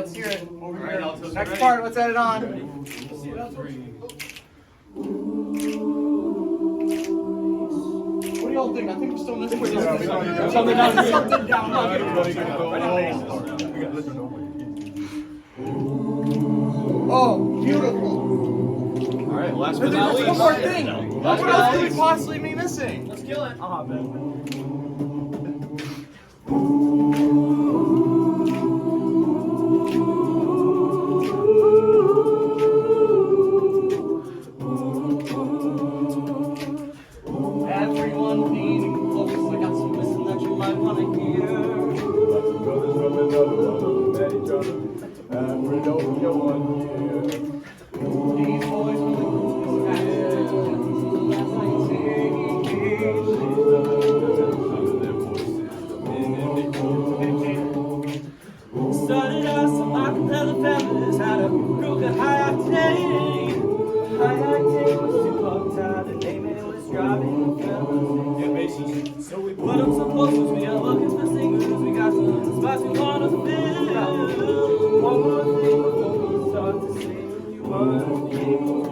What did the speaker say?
let's hear it. Over All right, here. altos, Next ready? part, let's add it on. 3. What do y'all think? I think we're still missing something. Something down here. Something down here. Oh, beautiful. All right, last but There's not one least. more thing. What else could we possibly be missing? Let's kill it. I'll hop in. Everyone leaning close. I got some missing that you might want to hear. These boys from the coolest Started out some acapella fellas had a broken high octane. High octane was too hog-tied, the name it was driving the fellas. Yeah, basis. So we put up some posters, we are looking for singers, we got some spots we wanna fill. One more thing before we start to sing, you wanna be able to